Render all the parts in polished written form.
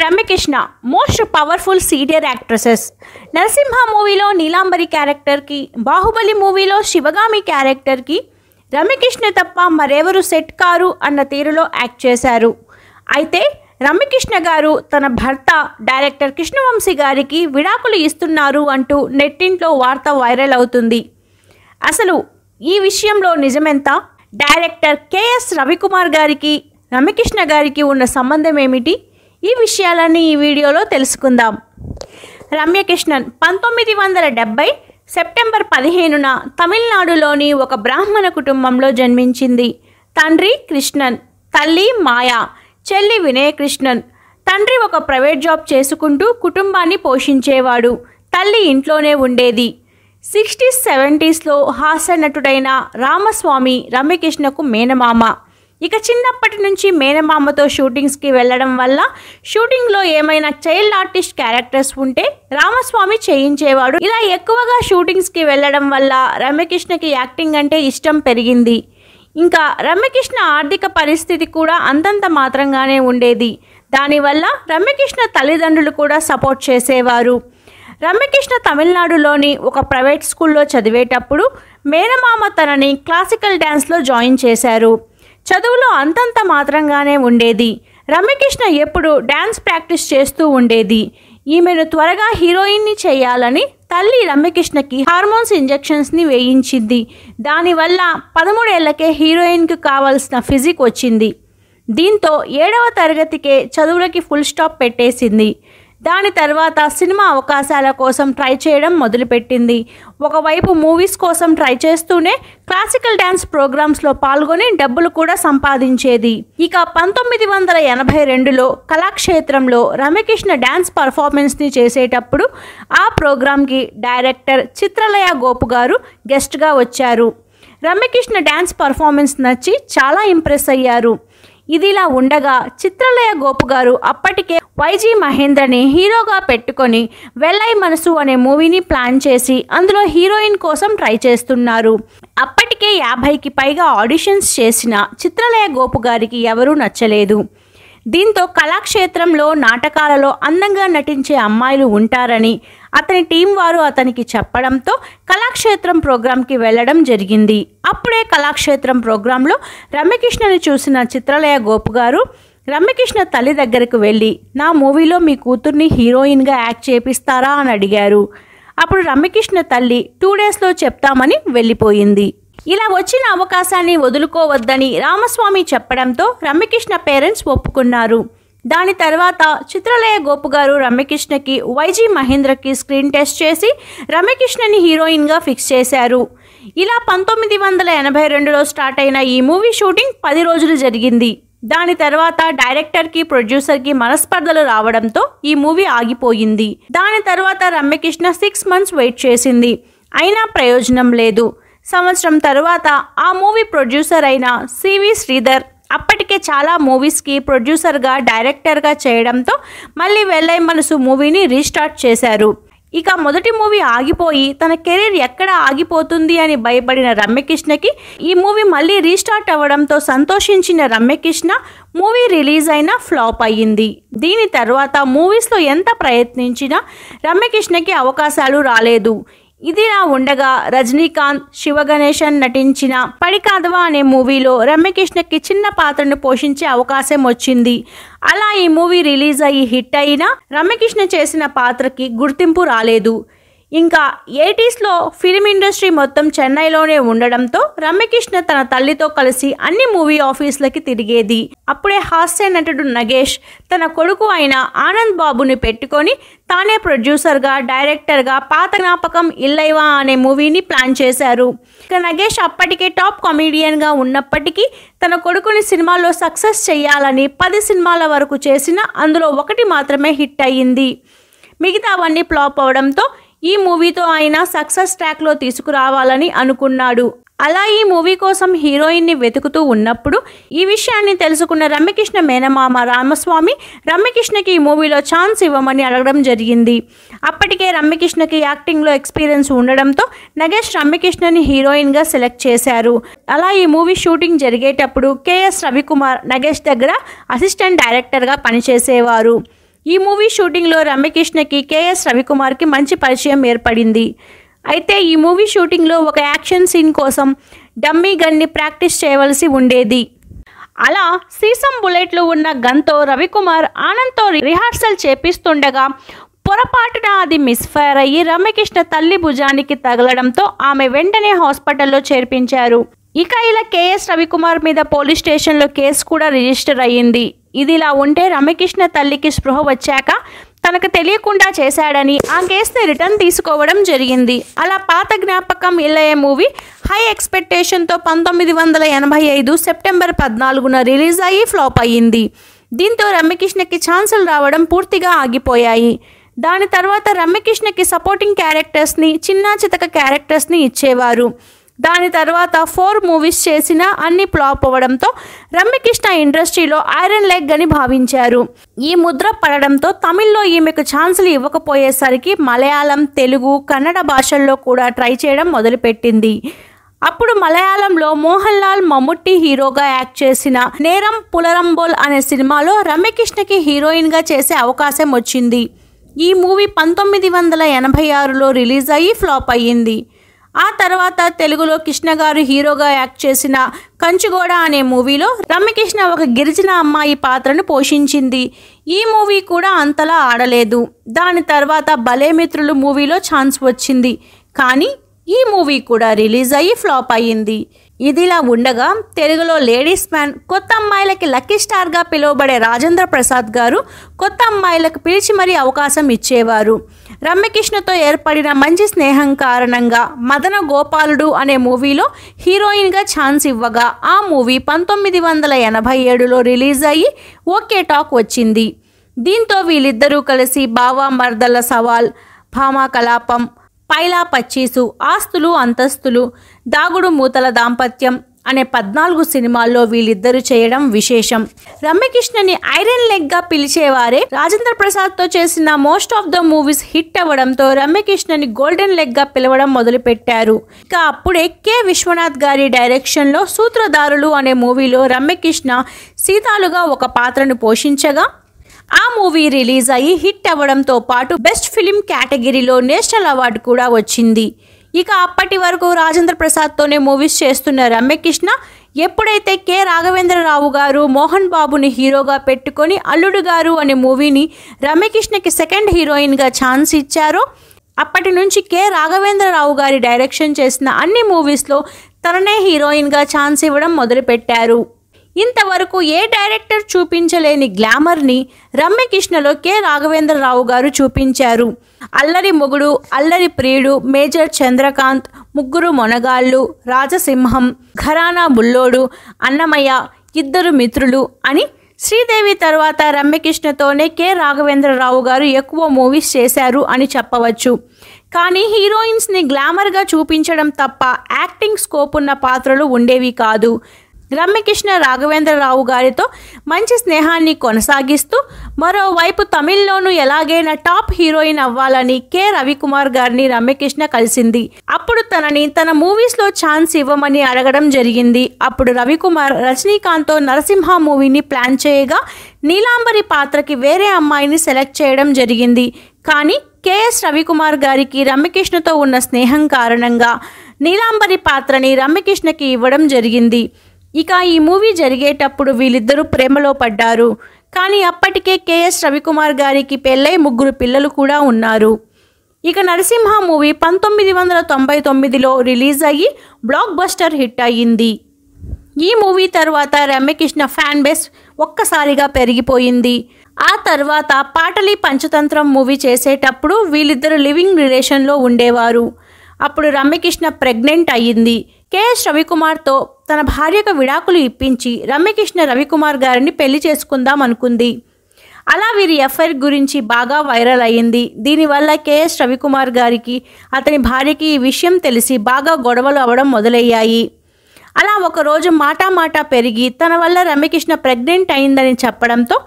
Ramyakrishna most powerful senior actresses. Narasimha మూవీలో నీలాంబరి క్యారెక్టర్కి, బాహుబలి మూవీలో శివగామి క్యారెక్టర్కి రమ్యకృష్ణ తప్ప మరెవరు సెట్ కారు అన్న తీరులో యాక్ట్ చేశారు. అయితే రమ్యకృష్ణ గారు తన భర్త డైరెక్టర్ కృష్ణవంశీ గారికి విడాకులు ఇస్తున్నారు అంటూ నెట్టింట్లో వార్త వైరల్ అవుతుంది. అసలు ఈ విషయంలో నిజమెంత? డైరెక్టర్ కెఎస్ రవికుమార్ గారికి రమ్యకృష్ణ గారికి ఉన్న సంబంధం ఏమిటి? ఈ విషయాలన్నీ ఈ వీడియోలో తెలుసుకుందాం. రమ్యకృష్ణన్ 1970 సెప్టెంబర్ 15న తమిళనాడులోని ఒక బ్రాహ్మణ కుటుంబంలో జన్మించింది. తండ్రి కృష్ణన్, తల్లి మాయా, చెల్లి వినయకృష్ణన్. తండ్రి ఒక ప్రైవేట్ జాబ్ చేసుకుంటూ కుటుంబాన్ని పోషించేవాడు. తల్లి ఇంట్లోనే ఉండేది. 60s 70sలో హాస్య నటుడైన రామస్వామి రమ్యకృష్ణకు మేనమామ. ఇక చిన్నప్పటి నుంచి మేనమామతో షూటింగ్స్కి వెళ్ళడం వల్ల షూటింగ్లో ఏమైనా చైల్డ్ ఆర్టిస్ట్ క్యారెక్టర్స్ ఉంటే రామస్వామి చేయించేవాడు. ఇలా ఎక్కువగా షూటింగ్స్కి వెళ్ళడం వల్ల రమ్యకృష్ణకి యాక్టింగ్ అంటే ఇష్టం పెరిగింది. ఇంకా రమ్యకృష్ణ ఆర్థిక పరిస్థితి కూడా అంతంత మాత్రంగానే ఉండేది. దానివల్ల రమ్యకృష్ణ తల్లిదండ్రులు కూడా సపోర్ట్ చేసేవారు. రమ్యకృష్ణ తమిళనాడులోని ఒక ప్రైవేట్ స్కూల్లో చదివేటప్పుడు మేనమామ తనని క్లాసికల్ డ్యాన్స్లో జాయిన్ చేశారు. చదువులో అంతంత మాత్రంగానే ఉండేది. రమ్యకృష్ణ ఎప్పుడు డ్యాన్స్ ప్రాక్టీస్ చేస్తూ ఉండేది. ఈమెను త్వరగా హీరోయిన్ని చేయాలని తల్లి రమ్యకృష్ణకి హార్మోన్స్ ఇంజెక్షన్స్ని వేయించింది. దానివల్ల 13 ఏళ్లకే హీరోయిన్కి కావాల్సిన ఫిజిక్ వచ్చింది. దీంతో 7వ తరగతికే చదువులకి ఫుల్ స్టాప్ పెట్టేసింది. దాని తర్వాత సినిమా అవకాశాల కోసం ట్రై చేయడం మొదలుపెట్టింది. ఒకవైపు మూవీస్ కోసం ట్రై చేస్తూనే క్లాసికల్ డ్యాన్స్ ప్రోగ్రామ్స్లో పాల్గొని డబ్బులు కూడా సంపాదించేది. ఇక 1982లో కళాక్షేత్రంలో రమ్యకృష్ణ డ్యాన్స్ పర్ఫార్మెన్స్ని చేసేటప్పుడు ఆ ప్రోగ్రాంకి డైరెక్టర్ చిత్రలయ గోపు గారు గెస్ట్గా వచ్చారు. రమ్యకృష్ణ డ్యాన్స్ పర్ఫార్మెన్స్ నచ్చి చాలా ఇంప్రెస్ అయ్యారు. ఇదిలా ఉండగా చిత్రలయ గోపు గారు అప్పటికే వైజీ మహేంద్రని హీరోగా పెట్టుకొని వెల్లై మనసు అనే మూవీని ప్లాన్ చేసి అందులో హీరోయిన్ కోసం ట్రై చేస్తున్నారు. అప్పటికే 50కి పైగా ఆడిషన్స్ చేసిన చిత్రలయ గోపు గారికి ఎవరూ నచ్చలేదు. దీంతో కళాక్షేత్రంలో నాటకాలలో అందంగా నటించే అమ్మాయిలు ఉంటారని అతని టీం వారు అతనికి చెప్పడంతో కళాక్షేత్రం ప్రోగ్రాంకి వెళ్ళడం జరిగింది. అప్పుడే కళాక్షేత్రం ప్రోగ్రాంలో రమ్యకృష్ణని చూసిన చిత్రలయ గోపు గారు రమ్యకృష్ణ తల్లి దగ్గరకు వెళ్ళి, నా మూవీలో మీ కూతుర్ని హీరోయిన్గా యాక్ట్ చేపిస్తారా అని అడిగారు. అప్పుడు రమ్యకృష్ణ తల్లి 2 డేస్లో చెప్తామని వెళ్ళిపోయింది. ఇలా వచ్చిన అవకాశాన్ని వదులుకోవద్దని రామస్వామి చెప్పడంతో రమ్యకృష్ణ పేరెంట్స్ ఒప్పుకున్నారు. దాని తర్వాత చిత్రలయ గోపు గారు రమ్యకృష్ణకి వైజీ మహేంద్రకి స్క్రీన్ టెస్ట్ చేసి రమ్యకృష్ణని హీరోయిన్గా ఫిక్స్ చేశారు. ఇలా 1982లో స్టార్ట్ అయిన ఈ మూవీ షూటింగ్ 10 రోజులు జరిగింది. దాని తర్వాత డైరెక్టర్కి ప్రొడ్యూసర్కి మనస్పర్ధలు రావడంతో ఈ మూవీ ఆగిపోయింది. దాని తర్వాత రమ్యకృష్ణ 6 మంత్స్ వెయిట్ చేసింది. అయినా ప్రయోజనం లేదు. సంవత్సరం తర్వాత ఆ మూవీ ప్రొడ్యూసర్ అయిన సివి శ్రీధర్ అప్పటికే చాలా మూవీస్కి ప్రొడ్యూసర్గా డైరెక్టర్గా చేయడంతో మళ్ళీ వెల్లై మనసు మూవీని రీస్టార్ట్ చేశారు. ఇక మొదటి మూవీ ఆగిపోయి తన కెరీర్ ఎక్కడ ఆగిపోతుంది అని భయపడిన రమ్యకృష్ణకి ఈ మూవీ మళ్ళీ రీస్టార్ట్ అవ్వడంతో సంతోషించిన రమ్యకృష్ణ మూవీ రిలీజ్ అయినా ఫ్లాప్ అయ్యింది. దీని తర్వాత మూవీస్లో ఎంత ప్రయత్నించినా రమ్యకృష్ణకి అవకాశాలు రాలేదు. ఇదిలా ఉండగా రజనీకాంత్, శివగణేశన్ నటించిన పడికాదవా అనే మూవీలో రమ్యకృష్ణకి చిన్న పాత్రను పోషించే అవకాశం వచ్చింది. అలా ఈ మూవీ రిలీజ్ అయ్యి హిట్ అయినా రమ్యకృష్ణ చేసిన పాత్రకి గుర్తింపు రాలేదు. ఇంకా 80sలో ఫిల్మ్ ఇండస్ట్రీ మొత్తం చెన్నైలోనే ఉండడంతో రమ్యకృష్ణ తన తల్లితో కలిసి అన్ని మూవీ ఆఫీసులకి తిరిగేది. అప్పుడే హాస్య నటుడు నగేష్ తన కొడుకు అయిన ఆనంద్ బాబుని పెట్టుకొని తానే ప్రొడ్యూసర్గా డైరెక్టర్గా పాత జ్ఞాపకం ఇల్లైవా అనే మూవీని ప్లాన్ చేశారు. ఇక నగేష్ అప్పటికే టాప్ కామెడియన్గా ఉన్నప్పటికీ తన కొడుకుని సినిమాలో సక్సెస్ చేయాలని 10 సినిమాల వరకు చేసిన అందులో 1 మాత్రమే హిట్ అయ్యింది. మిగతావన్నీ ఫ్లాప్ అవడంతో ఈ మూవీతో ఆయన సక్సెస్ ట్రాక్లో తీసుకురావాలని అనుకున్నాడు. అలా ఈ మూవీ కోసం హీరోయిన్ని వెతుకుతూ ఉన్నప్పుడు ఈ విషయాన్ని తెలుసుకున్న రమ్యకృష్ణ మేనమామ రామస్వామి రమ్యకృష్ణకి ఈ మూవీలో ఛాన్స్ ఇవ్వమని అడగడం జరిగింది. అప్పటికే రమ్యకృష్ణకి యాక్టింగ్లో ఎక్స్పీరియన్స్ ఉండడంతో నగేష్ రమ్యకృష్ణని హీరోయిన్గా సెలెక్ట్ చేశారు. అలా ఈ మూవీ షూటింగ్ జరిగేటప్పుడు కెఎస్ రవికుమార్ నగేష్ దగ్గర అసిస్టెంట్ డైరెక్టర్గా పనిచేసేవారు. ఈ మూవీ షూటింగ్లో రమ్యకృష్ణకి కేఎస్ రవికుమార్కి మంచి పరిచయం ఏర్పడింది. అయితే ఈ మూవీ షూటింగ్లో ఒక యాక్షన్ సీన్ కోసం డమ్మీ గన్ని ప్రాక్టీస్ చేయవలసి ఉండేది. అలా సీసం బుల్లెట్లు ఉన్న గన్తో రవికుమార్ ఆనంద్తో రిహార్సల్ చేపిస్తుండగా పొరపాటున అది మిస్ఫైర్ అయ్యి రమ్యకృష్ణ తల్లి భుజానికి తగలడంతో ఆమె వెంటనే హాస్పిటల్లో చేర్పించారు. ఇక ఇలా కేఎస్ రవికుమార్ మీద పోలీస్ స్టేషన్లో కేసు కూడా రిజిస్టర్ అయ్యింది. ఇదిలా ఉంటే రమ్యకృష్ణ తల్లికి స్పృహ వచ్చాక తనకు తెలియకుండా చేశాడని ఆ కేసుని రిటర్న్ తీసుకోవడం జరిగింది. అలా పాత జ్ఞాపకం Ilaiah movie high ఎక్స్పెక్టేషన్తో 1985 September 14న release అయ్యి ఫ్లాప్ అయ్యింది. దీంతో రమ్యకృష్ణకి ఛాన్సులు రావడం పూర్తిగా ఆగిపోయాయి. దాని తర్వాత రమ్యకృష్ణకి సపోర్టింగ్ క్యారెక్టర్స్ని, చిన్నా చితక క్యారెక్టర్స్ని ఇచ్చేవారు. దాని తర్వాత 4 మూవీస్ చేసినా అన్ని ఫ్లాప్ అవ్వడంతో రమ్యకృష్ణ ఇండస్ట్రీలో ఐరన్ లెగ్ అని భావించారు. ఈ ముద్ర పడడంతో తమిళ్లో ఈమెకు ఛాన్సులు ఇవ్వకపోయేసరికి మలయాళం, తెలుగు, కన్నడ భాషల్లో కూడా ట్రై చేయడం మొదలుపెట్టింది. అప్పుడు మలయాళంలో మోహన్ లాల్ మమ్ముట్టి హీరోగా యాక్ట్ చేసిన నేరం పులరంబోల్ అనే సినిమాలో రమ్యకృష్ణకి హీరోయిన్గా చేసే అవకాశం వచ్చింది. ఈ మూవీ 1986లో రిలీజ్ అయ్యి ఫ్లాప్ అయ్యింది. ఆ తర్వాత తెలుగులో కృష్ణ గారు హీరోగా యాక్ట్ చేసిన కంచుగోడ అనే మూవీలో రమ్యకృష్ణ ఒక గిరిజన అమ్మాయి పాత్రను పోషించింది. ఈ మూవీ కూడా అంతలా ఆడలేదు. దాని తర్వాత భలే మిత్రులు మూవీలో ఛాన్స్ వచ్చింది, కానీ ఈ మూవీ కూడా రిలీజ్ అయ్యి ఫ్లాప్ అయ్యింది. ఇదిలా ఉండగా తెలుగులో లేడీస్ మ్యాన్, కొత్త అమ్మాయిలకి లక్కీ స్టార్గా పిలువబడే రాజేంద్ర ప్రసాద్ గారు కొత్త అమ్మాయిలకు పిలిచి మరీ అవకాశం ఇచ్చేవారు. రమ్యకృష్ణతో ఏర్పడిన మంచి స్నేహం కారణంగా మదన గోపాలుడు అనే మూవీలో హీరోయిన్గా ఛాన్స్ ఇవ్వగా ఆ మూవీ 1987లో రిలీజ్ అయ్యి ఓకే టాక్ వచ్చింది. దీంతో వీళ్ళిద్దరూ కలిసి బావా మర్దల సవాల్, భామా కలాపం, పైలా పచ్చీసు, ఆస్తులు అంతస్తులు, దాగుడు మూతల దాంపత్యం అనే 14 సినిమాల్లో వీళ్ళిద్దరూ చేయడం విశేషం. రమ్యకృష్ణని ఐరన్ లెగ్గా పిలిచేవారే. రాజేంద్ర ప్రసాద్తో చేసిన most of the movies hit అవ్వడంతో రమ్యకృష్ణని గోల్డెన్ లెగ్గా పిలవడం మొదలుపెట్టారు. ఇక అప్పుడే కె విశ్వనాథ్ గారి డైరెక్షన్లో సూత్రధారులు అనే మూవీలో రమ్యకృష్ణ సీతాలుగా ఒక పాత్రను పోషించగా ఆ మూవీ రిలీజ్ అయ్యి హిట్ అవ్వడంతో పాటు బెస్ట్ ఫిలిం కేటగిరీలో నేషనల్ అవార్డు కూడా వచ్చింది. ఇక అప్పటి వరకు రాజేంద్ర ప్రసాద్తోనే మూవీస్ చేస్తున్న రమ్యకృష్ణ ఎప్పుడైతే కె రాఘవేంద్రరావు గారు మోహన్ బాబుని హీరోగా పెట్టుకొని అల్లుడు గారు అనే మూవీని రమ్యకృష్ణకి సెకండ్ హీరోయిన్గా ఛాన్స్ ఇచ్చారో అప్పటి నుంచి కె రాఘవేంద్రరావు గారి డైరెక్షన్ చేసిన అన్ని మూవీస్లో తననే హీరోయిన్గా ఛాన్స్ ఇవ్వడం మొదలుపెట్టారు. ఇంతవరకు ఏ డైరెక్టర్ చూపించలేని గ్లామర్ని రమ్యకృష్ణలో కె రాఘవేంద్రరావు గారు చూపించారు. అల్లరి మొగుడు, అల్లరి ప్రియుడు, మేజర్ చంద్రకాంత్, ముగ్గురు మొనగాళ్ళు, రాజసింహం, ఘరానా బుల్లోడు, అన్నమయ్య, ఇద్దరు మిత్రులు అని శ్రీదేవి తర్వాత రమ్యకృష్ణతోనే కె రాఘవేంద్రరావు గారు ఎక్కువ మూవీస్ చేశారు అని చెప్పవచ్చు. కానీ హీరోయిన్స్ని గ్లామర్గా చూపించడం తప్ప యాక్టింగ్ స్కోప్ ఉన్న పాత్రలు ఉండేవి కాదు. రమ్యకృష్ణ రాఘవేంద్రరావు గారితో మంచి స్నేహాన్ని కొనసాగిస్తూ మరోవైపు తమిళ్లోనూ ఎలాగైనా టాప్ హీరోయిన్ అవ్వాలని కె రవికుమార్ గారిని రమ్యకృష్ణ కలిసింది. అప్పుడు తనని తన మూవీస్లో ఛాన్స్ ఇవ్వమని అడగడం జరిగింది. అప్పుడు రవికుమార్ రజనీకాంత్తో నరసింహ మూవీని ప్లాన్ చేయగా నీలాంబరి పాత్రకి వేరే అమ్మాయిని సెలెక్ట్ చేయడం జరిగింది. కానీ కెఎస్ రవికుమార్ గారికి రమ్యకృష్ణతో ఉన్న స్నేహం కారణంగా నీలాంబరి పాత్రని రమ్యకృష్ణకి ఇవ్వడం జరిగింది. ఇక ఈ మూవీ జరిగేటప్పుడు వీళ్ళిద్దరూ ప్రేమలో పడ్డారు. కానీ అప్పటికే కెఎస్ రవికుమార్ గారికి పెళ్ళై 3 పిల్లలు కూడా ఉన్నారు. ఇక నరసింహ మూవీ 1999లో రిలీజ్ అయ్యి బ్లాక్ బస్టర్ హిట్ అయ్యింది. ఈ మూవీ తర్వాత రమ్యకృష్ణ ఫ్యాన్ బేస్ ఒక్కసారిగా పెరిగిపోయింది. ఆ తర్వాత పాటలి పంచతంత్రం మూవీ చేసేటప్పుడు వీళ్ళిద్దరు లివింగ్ రిలేషన్లో ఉండేవారు. అప్పుడు రమ్యకృష్ణ ప్రెగ్నెంట్ అయ్యింది. కెఎస్ రవికుమార్తో తన భార్యకు విడాకులు ఇప్పించి రమ్యకృష్ణ రవికుమార్ గారిని పెళ్లి చేసుకుందాం అనుకుంది. అలా వీరి ఎఫ్ఐఆర్ గురించి బాగా వైరల్ అయ్యింది. దీనివల్ల కెఎస్ రవికుమార్ గారికి అతని భార్యకి ఈ విషయం తెలిసి బాగా గొడవలు అవ్వడం మొదలయ్యాయి. అలా ఒకరోజు మాటా పెరిగి తన వల్ల రమ్యకృష్ణ ప్రెగ్నెంట్ అయిందని చెప్పడంతో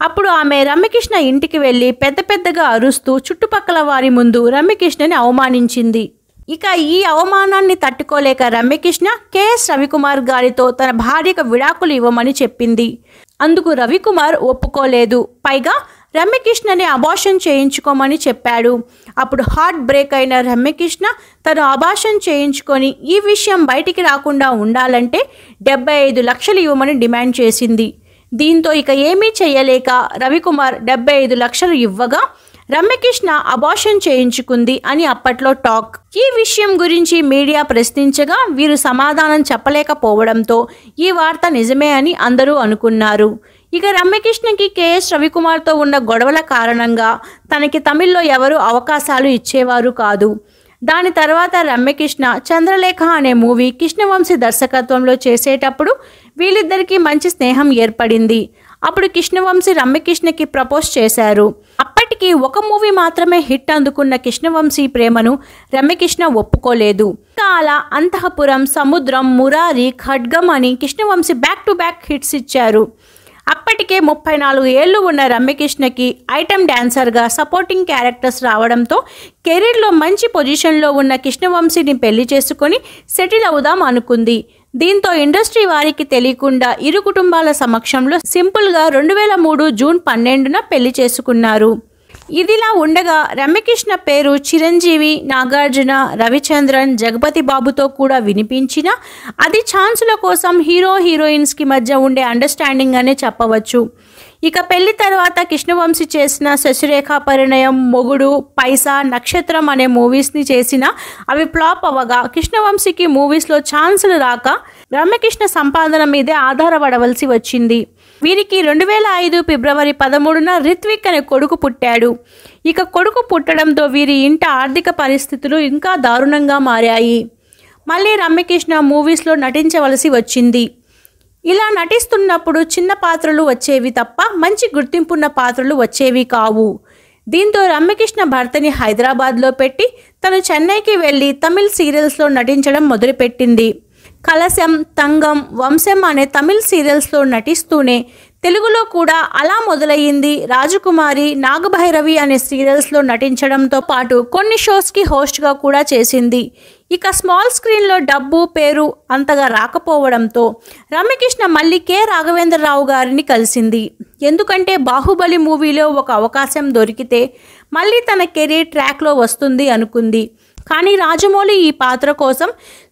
అప్పుడు ఆమె రమ్యకృష్ణ ఇంటికి వెళ్ళి పెద్దగా అరుస్తూ చుట్టుపక్కల వారి ముందు రమ్యకృష్ణని అవమానించింది. ఇక ఈ అవమానాన్ని తట్టుకోలేక రమ్యకృష్ణ కెఎస్ రవికుమార్ గారితో తన భార్యకు విడాకులు ఇవ్వమని చెప్పింది. అందుకు రవికుమార్ ఒప్పుకోలేదు. పైగా రమ్యకృష్ణని అబార్షన్ చేయించుకోమని చెప్పాడు. అప్పుడు హార్ట్ బ్రేక్ అయిన రమ్యకృష్ణ తను అబార్షన్ చేయించుకొని ఈ విషయం బయటికి రాకుండా ఉండాలంటే 75 లక్షలు ఇవ్వమని డిమాండ్ చేసింది. దీంతో ఇక ఏమీ చేయలేక రవికుమార్ 75 లక్షలు ఇవ్వగా రమ్యకృష్ణ అబార్షన్ చేయించుకుంది అని అప్పట్లో టాక్. ఈ విషయం గురించి మీడియా ప్రశ్నించగా వీరు సమాధానం చెప్పలేకపోవడంతో ఈ వార్త నిజమే అని అందరూ అనుకున్నారు. ఇక రమ్యకృష్ణకి కేఎస్ రవికుమార్తో ఉన్న గొడవల కారణంగా తనకి తమిళ్లో ఎవరూ అవకాశాలు ఇచ్చేవారు కాదు. దాని తర్వాత రమ్యకృష్ణ చంద్రలేఖ అనే మూవీ కృష్ణవంశీ దర్శకత్వంలో చేసేటప్పుడు వీళ్ళిద్దరికీ మంచి స్నేహం ఏర్పడింది. అప్పుడు కృష్ణవంశీ రమ్యకృష్ణకి ప్రపోజ్ చేశారు. అప్పటికి ఒక మూవీ మాత్రమే హిట్ అందుకున్న కృష్ణవంశీ ప్రేమను రమ్యకృష్ణ ఒప్పుకోలేదు. అలా అంతఃపురం, సముద్రం, మురారి, ఖడ్గం అని Krishna Vamsi back to back hits ఇచ్చారు. అప్పటికే 34 ఏళ్ళు ఉన్న రమ్యకృష్ణకి ఐటమ్ డాన్సర్గా సపోర్టింగ్ క్యారెక్టర్స్ రావడంతో కెరీర్లో మంచి పొజిషన్లో ఉన్న కృష్ణవంశీని పెళ్లి చేసుకొని సెటిల్ అవుదాం అనుకుంది. దీంతో ఇండస్ట్రీ వారికి తెలియకుండా ఇరు కుటుంబాల సమక్షంలో సింపుల్గా 2003 జూన్ 12న పెళ్లి చేసుకున్నారు. ఇదిలా ఉండగా రమ్యకృష్ణ పేరు చిరంజీవి, నాగార్జున, రవిచంద్రన్, జగపతి బాబుతో కూడా వినిపించినా అది ఛాన్సుల కోసం హీరో హీరోయిన్స్కి మధ్య ఉండే అండర్స్టాండింగ్ అనే చెప్పవచ్చు. ఇక పెళ్లి తర్వాత కృష్ణవంశీ చేసిన శశిరేఖ పరిణయం, మొగుడు, పైసా, నక్షత్రం అనే మూవీస్ని చేసినా అవి ఫ్లాప్ అవ్వగా కృష్ణవంశీకి మూవీస్లో ఛాన్సులు రాక రమ్యకృష్ణ సంపాదన మీదే ఆధారపడవలసి వచ్చింది. వీరికి 2005 ఫిబ్రవరి 13న రిత్విక్ అనే కొడుకు పుట్టాడు. ఇక కొడుకు పుట్టడంతో వీరి ఇంట ఆర్థిక పరిస్థితులు ఇంకా దారుణంగా మారాయి. మళ్ళీ రమ్యకృష్ణ మూవీస్లో నటించవలసి వచ్చింది. ఇలా నటిస్తున్నప్పుడు చిన్న పాత్రలు వచ్చేవి తప్ప మంచి గుర్తింపున్న పాత్రలు వచ్చేవి కావు. దీంతో రమ్యకృష్ణ భర్తని హైదరాబాద్లో పెట్టి తను చెన్నైకి వెళ్ళి తమిళ్ సీరియల్స్లో నటించడం మొదలుపెట్టింది. కలశం, తంగం, వంశం అనే తమిళ్ సీరియల్స్లో నటిస్తూనే తెలుగులో కూడా అలా మొదలయ్యింది. రాజకుమారి, నాగభైరవి అనే సీరియల్స్లో నటించడంతో పాటు కొన్ని షోస్కి హోస్ట్గా కూడా చేసింది. ఇక స్మాల్ స్క్రీన్లో డబ్బు, పేరు అంతగా రాకపోవడంతో రమ్యకృష్ణ మళ్ళీ కె రాఘవేంద్రరావు గారిని కలిసింది. ఎందుకంటే బాహుబలి మూవీలో ఒక అవకాశం దొరికితే మళ్ళీ తన కెరీర్ ట్రాక్లో వస్తుంది అనుకుంది. కానీ రాజమౌళి ఈ పాత్ర కోసం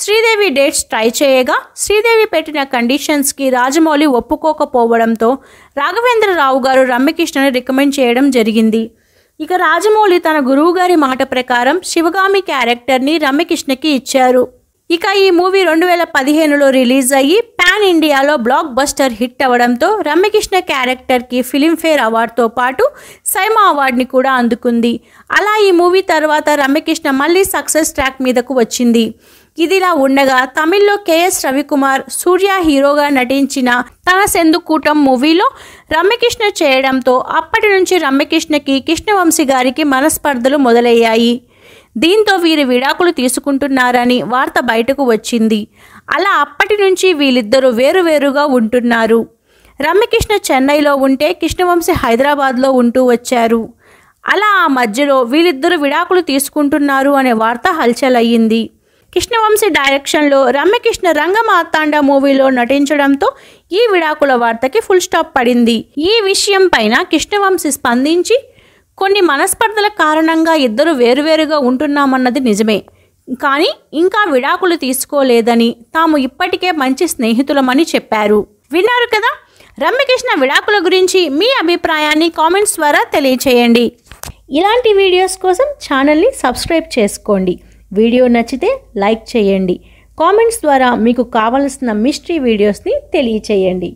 శ్రీదేవి డేట్స్ ట్రై చేయగా శ్రీదేవి పెట్టిన కండిషన్స్కి రాజమౌళి ఒప్పుకోకపోవడంతో రాఘవేంద్రరావు గారు రమ్యకృష్ణని రికమెండ్ చేయడం జరిగింది. ఇక రాజమౌళి తన గురువుగారి మాట ప్రకారం శివగామి క్యారెక్టర్ని రమ్యకృష్ణకి ఇచ్చారు. ఇక ఈ మూవీ 2015లో రిలీజ్ అయ్యి పాన్ ఇండియాలో బ్లాక్ బస్టర్ హిట్ అవ్వడంతో రమ్యకృష్ణ క్యారెక్టర్కి ఫిలింఫేర్ అవార్డుతో పాటు సైమా అవార్డుని కూడా అందుకుంది. అలా ఈ మూవీ తర్వాత రమ్యకృష్ణ మళ్ళీ సక్సెస్ ట్రాక్ మీదకు వచ్చింది. ఇదిలా ఉండగా తమిళ్లో కేఎస్ రవికుమార్, సూర్య హీరోగా నటించిన తన సెందుకూటం మూవీలో రమ్యకృష్ణ చేయడంతో అప్పటి నుంచి రమ్యకృష్ణకి కృష్ణవంశీ గారికి మనస్పర్ధలు మొదలయ్యాయి. దీంతో వీరు విడాకులు తీసుకుంటున్నారని వార్త బయటకు వచ్చింది. అలా అప్పటి నుంచి వీళ్ళిద్దరూ వేరువేరుగా ఉంటున్నారు. రమ్యకృష్ణ చెన్నైలో ఉంటే కృష్ణవంశీ హైదరాబాద్లో ఉంటూ వచ్చారు. అలా ఆ మధ్యలో వీళ్ళిద్దరూ విడాకులు తీసుకుంటున్నారు అనే వార్త హల్చల్ అయ్యింది. కృష్ణవంశీ డైరెక్షన్లో రమ్యకృష్ణ రంగమార్తాండ మూవీలో నటించడంతో ఈ విడాకుల వార్తకి ఫుల్ స్టాప్ పడింది. ఈ విషయం పైన కృష్ణవంశీ స్పందించి కొన్ని మనస్పర్ధల కారణంగా ఇద్దరు వేరువేరుగా ఉంటున్నామన్నది నిజమే, కానీ ఇంకా విడాకులు తీసుకోలేదని, తాము ఇప్పటికే మంచి స్నేహితులమని చెప్పారు. విన్నారు కదా, రమ్యకృష్ణ విడాకుల గురించి మీ అభిప్రాయాన్ని కామెంట్స్ ద్వారా తెలియచేయండి. ఇలాంటి వీడియోస్ కోసం ఛానల్ని సబ్స్క్రైబ్ చేసుకోండి. వీడియో నచ్చితే లైక్ చేయండి. కామెంట్స్ ద్వారా మీకు కావలసిన మిస్టరీ వీడియోస్ని తెలియచేయండి.